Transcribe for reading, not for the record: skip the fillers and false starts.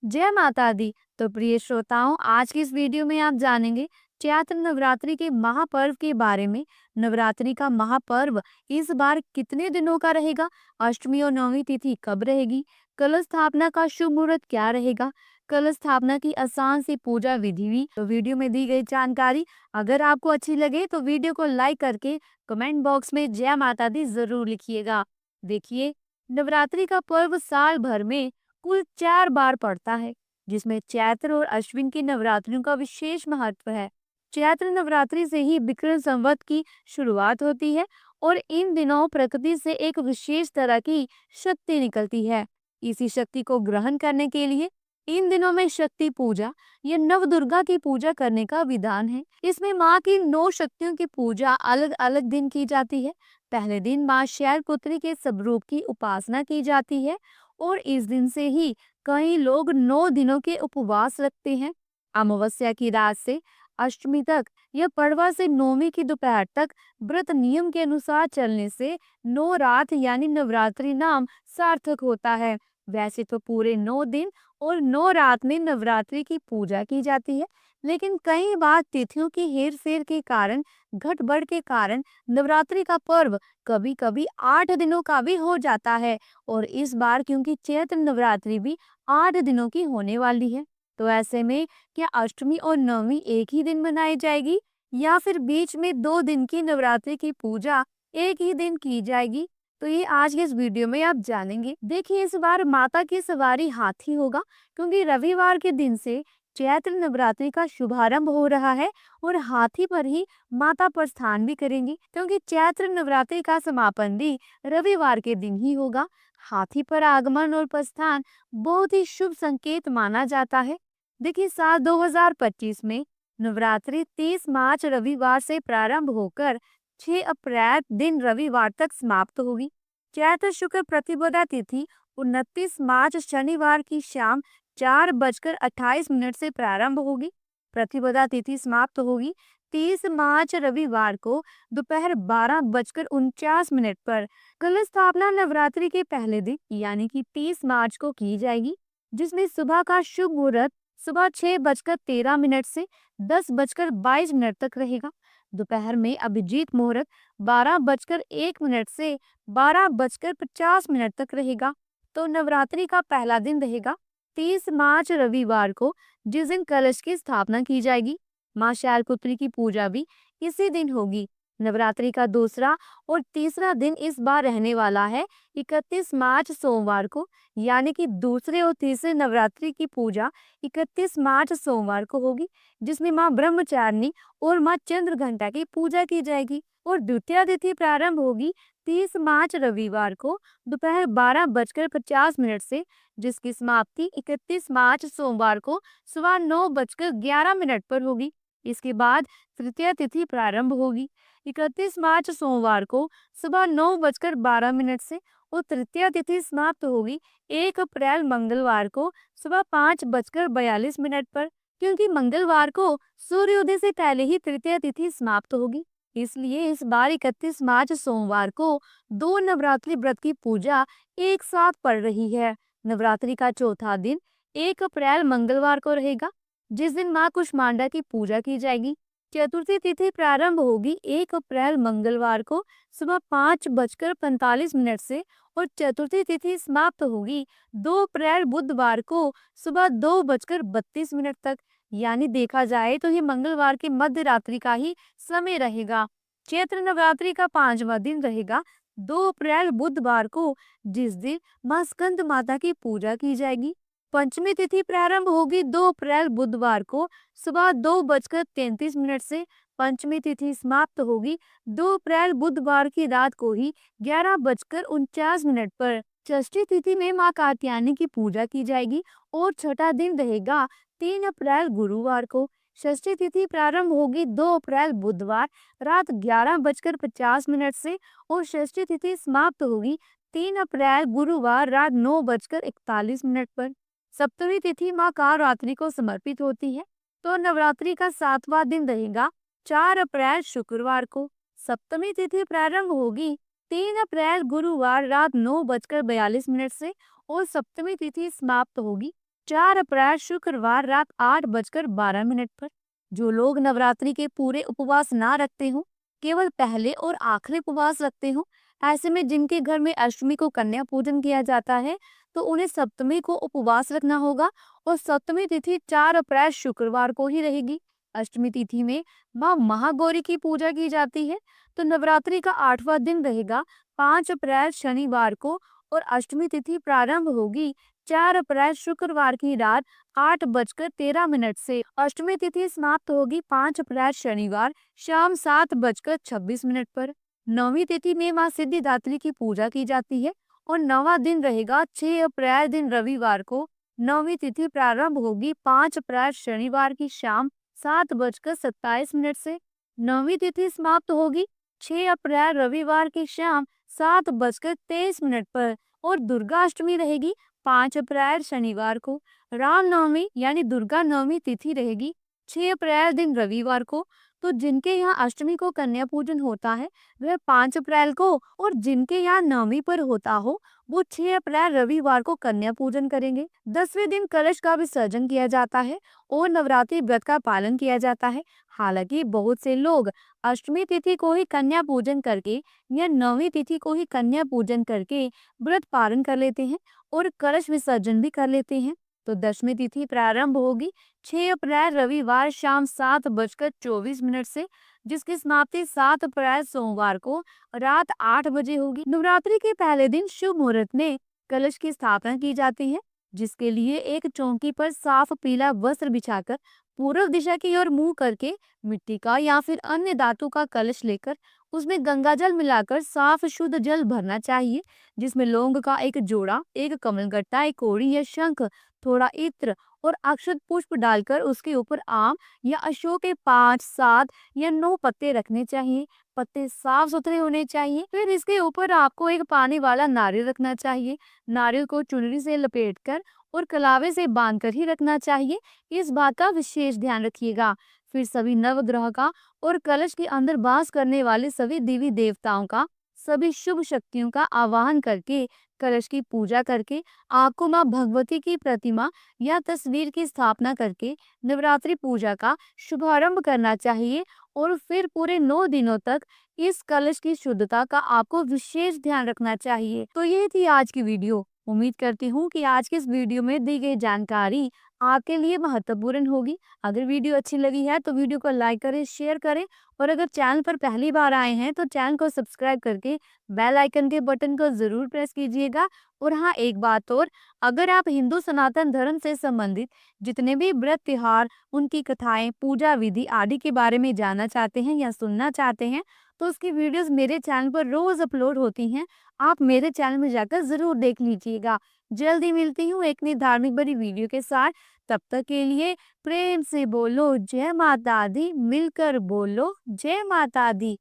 जय माता दी। तो प्रिय श्रोताओं, आज की इस वीडियो में आप जानेंगे चैत्र नवरात्रि के महापर्व के बारे में। नवरात्रि का महापर्व इस बार कितने दिनों का रहेगा, अष्टमी और नवमी तिथि कब रहेगी, कलश स्थापना का शुभ मुहूर्त क्या रहेगा, कलश स्थापना की आसान सी पूजा विधि भी। तो वीडियो में दी गई जानकारी अगर आपको अच्छी लगे तो वीडियो को लाइक करके कमेंट बॉक्स में जय माता दी जरूर लिखिएगा। देखिए, नवरात्रि का पर्व साल भर में कुल 4 बार पड़ता है, जिसमें चैत्र और अश्विन की नवरात्रियों का विशेष महत्व है। चैत्र नवरात्रि से ही विक्रम संवत की शुरुआत होती है और इन दिनों प्रकृति से एक विशेष तरह की शक्ति निकलती है। इसी शक्ति को ग्रहण करने के लिए इन दिनों में शक्ति पूजा या नव दुर्गा की पूजा करने का विधान है। इसमें माँ की 9 शक्तियों की पूजा अलग अलग दिन की जाती है। पहले दिन माँ शैलपुत्री के स्वरूप की उपासना की जाती है और इस दिन से ही कई लोग 9 दिनों के उपवास रखते हैं। अमावस्या की रात से अष्टमी तक या पड़वा से नौमी की दोपहर तक व्रत नियम के अनुसार चलने से 9 रात यानी नवरात्रि नाम सार्थक होता है। वैसे तो पूरे 9 दिन और 9 रात में नवरात्रि की पूजा की जाती है, लेकिन कई बार तिथियों की हेर फेर के कारण, घट-बढ़ के कारण नवरात्रि का पर्व कभी कभी 8 दिनों का भी हो जाता है। और इस बार क्योंकि चैत्र नवरात्रि भी 8 दिनों की होने वाली है, तो ऐसे में क्या अष्टमी और नवमी एक ही दिन मनाई जाएगी या फिर बीच में 2 दिन की नवरात्रि की पूजा एक ही दिन की जाएगी? तो ये आज के इस वीडियो में आप जानेंगे। देखिए, इस बार माता की सवारी हाथी होगा, क्योंकि रविवार के दिन से चैत्र नवरात्रि का शुभारंभ हो रहा है और हाथी पर ही माता प्रस्थान भी करेंगी, क्योंकि चैत्र नवरात्रि का समापन भी रविवार के दिन ही होगा। हाथी पर आगमन और प्रस्थान बहुत ही शुभ संकेत माना जाता है। देखिए, साल 2025 में नवरात्रि 30 मार्च रविवार से प्रारंभ होकर 6 अप्रैल दिन रविवार तक समाप्त होगी। चैत्र शुक्ल प्रतिपदा तिथि 29 मार्च शनिवार की शाम 4:28 से प्रारंभ होगी। प्रतिपदा तिथि समाप्त होगी 30 मार्च रविवार को दोपहर 12:49 पर। कलश स्थापना नवरात्रि के पहले दिन यानी कि 30 मार्च को की जाएगी, जिसमें सुबह का शुभ मुहूर्त सुबह 6:13 से 10:22 तक रहेगा। दोपहर में अभिजीत मुहूर्त 12:01 से 12:50 तक रहेगा। तो नवरात्रि का पहला दिन रहेगा 30 मार्च रविवार को, जिस दिन कलश की स्थापना की जाएगी। माँ शैलपुत्री की पूजा भी इसी दिन होगी। नवरात्रि का दूसरा और तीसरा दिन इस बार रहने वाला है 31 मार्च सोमवार को, यानी कि दूसरे और तीसरे नवरात्रि की पूजा 31 मार्च सोमवार को होगी, जिसमें माँ ब्रह्मचारिणी और माँ चंद्रघंटा की पूजा की जाएगी। और द्वितीय तिथि प्रारंभ होगी 30 मार्च रविवार को दोपहर 12:50 से, जिसकी समाप्ति 31 मार्च सोमवार को सुबह 9:11 पर होगी। इसके बाद तृतीय तिथि प्रारंभ होगी 31 मार्च सोमवार को सुबह 9:12 से और तृतीय तिथि समाप्त होगी 1 अप्रैल मंगलवार को सुबह 5:42 पर। क्योंकि मंगलवार को सूर्योदय से पहले ही तृतीय तिथि समाप्त होगी, इसलिए इस बार 31 मार्च सोमवार को 2 नवरात्रि व्रत की पूजा एक साथ पड़ रही है। नवरात्रि का चौथा दिन 1 अप्रैल मंगलवार को रहेगा, जिस दिन माँ कुष्मांडा की पूजा की जाएगी। चतुर्थी तिथि प्रारंभ होगी 1 अप्रैल मंगलवार को सुबह 5:45 से और चतुर्थी तिथि समाप्त होगी 2 अप्रैल बुधवार को सुबह 2:32 तक। यानी देखा जाए तो ये मंगलवार की मध्य रात्रि का ही समय रहेगा। चैत्र नवरात्रि का 5वां दिन रहेगा 2 अप्रैल बुधवार को, जिस दिन मां स्कंद माता की पूजा की जाएगी। पंचमी तिथि प्रारंभ होगी 2 अप्रैल बुधवार को सुबह 2:33 से। पंचमी तिथि समाप्त होगी 2 अप्रैल बुधवार की रात को ही 11:49 पर। षष्ठी तिथि में मां कात्यायनी की पूजा की जाएगी और छठा दिन रहेगा 3 अप्रैल गुरुवार को। षष्ठी तिथि प्रारंभ होगी 2 अप्रैल बुधवार रात 11:50 से और षष्ठी तिथि समाप्त होगी 3 अप्रैल गुरुवार रात 9:41 पर। सप्तमी तिथि माँ कालरात्रि को समर्पित होती है, तो नवरात्रि का 7वां दिन रहेगा 4 अप्रैल शुक्रवार को। सप्तमी तिथि प्रारंभ होगी 3 अप्रैल गुरुवार रात 9:42 से और सप्तमी तिथि समाप्त होगी 4 अप्रैल शुक्रवार रात 8:12 पर। जो लोग नवरात्रि के पूरे उपवास ना रखते हो, केवल पहले और आखिरी उपवास रखते हो, ऐसे में जिनके घर में अष्टमी को कन्या पूजन किया जाता है, तो उन्हें सप्तमी को उपवास रखना होगा और सप्तमी तिथि 4 अप्रैल शुक्रवार को ही रहेगी। अष्टमी तिथि में माँ महागौरी की पूजा की जाती है, तो नवरात्रि का 8वां दिन रहेगा 5 अप्रैल शनिवार को और अष्टमी तिथि प्रारंभ होगी 4 अप्रैल शुक्रवार की रात 8:13 से। अष्टमी तिथि समाप्त होगी 5 अप्रैल शनिवार शाम 7:26 पर। नौवीं तिथि में माँ सिद्धिदात्री की पूजा की जाती है और नौवां दिन रहेगा 6 अप्रैल दिन रविवार को। नौवीं तिथि प्रारंभ होगी 5 अप्रैल शनिवार की शाम 7:27 से। नौवीं तिथि समाप्त होगी 6 अप्रैल रविवार की शाम 7:23 पर और दुर्गा अष्टमी रहेगी 5 अप्रैल शनिवार को। रामनवमी यानी दुर्गा नवमी तिथि रहेगी 6 अप्रैल दिन रविवार को। तो जिनके यहाँ अष्टमी को कन्या पूजन होता है वह 5 अप्रैल को, और जिनके यहाँ नवमी पर होता हो वो 6 अप्रैल रविवार को कन्या पूजन करेंगे। 10वें दिन कलश का विसर्जन किया जाता है और नवरात्रि व्रत का पालन किया जाता है। हालांकि बहुत से लोग अष्टमी तिथि को ही कन्या पूजन करके या नवमी तिथि को ही कन्या पूजन करके व्रत पालन कर लेते हैं और कलश विसर्जन भी कर लेते हैं। तो 10वीं तिथि प्रारंभ होगी 6 अप्रैल रविवार शाम 7:24 से, जिसकी समाप्ति 7 अप्रैल सोमवार को रात 8 बजे होगी। नवरात्रि के पहले दिन शुभ मुहूर्त में कलश की स्थापना की जाती है, जिसके लिए एक चौकी पर साफ पीला वस्त्र बिछाकर पूर्व दिशा की ओर मुंह करके मिट्टी का या फिर अन्य धातु का कलश लेकर उसमें गंगा जल मिलाकर साफ शुद्ध जल भरना चाहिए, जिसमें लौंग का एक जोड़ा, एक कमलगट्टा, एक कोड़ी या शंख, थोड़ा इत्र और अक्षत पुष्प डालकर उसके ऊपर आम या अशोक के 5, 7 या 9 पत्ते रखने चाहिए। पत्ते साफ सुथरे होने चाहिए। फिर इसके ऊपर आपको एक पानी वाला नारियल रखना चाहिए। नारियल को चुनरी से लपेटकर और कलावे से बांधकर ही रखना चाहिए। इस बात का विशेष ध्यान रखिएगा। फिर सभी नवग्रह का और कलश के अंदर वास करने वाले सभी देवी देवताओं का, सभी शुभ शक्तियों का आवाहन करके कलश की पूजा करके आपको माँ भगवती की प्रतिमा या तस्वीर की स्थापना करके नवरात्रि पूजा का शुभारंभ करना चाहिए और फिर पूरे 9 दिनों तक इस कलश की शुद्धता का आपको विशेष ध्यान रखना चाहिए। तो ये थी आज की वीडियो। उम्मीद करती हूँ कि आज की इस वीडियो में दी गई जानकारी आपके लिए महत्वपूर्ण होगी। अगर वीडियो अच्छी लगी है तो वीडियो को लाइक करें, शेयर करें और अगर चैनल पर पहली बार आए हैं तो चैनल को सब्सक्राइब करके बेल आइकन के बटन को जरूर प्रेस कीजिएगा। और हाँ, एक बात और, अगर आप हिंदू सनातन धर्म से संबंधित जितने भी व्रत त्योहार, उनकी कथाएं, पूजा विधि आदि के बारे में जानना चाहते हैं या सुनना चाहते हैं तो उसकी वीडियोस मेरे चैनल पर रोज अपलोड होती हैं। आप मेरे चैनल में जाकर जरूर देख लीजिएगा। जल्दी मिलती हूँ एक नई धार्मिक बड़ी वीडियो के साथ। तब तक के लिए प्रेम से बोलो जय माता दी, मिलकर बोलो जय माता दी।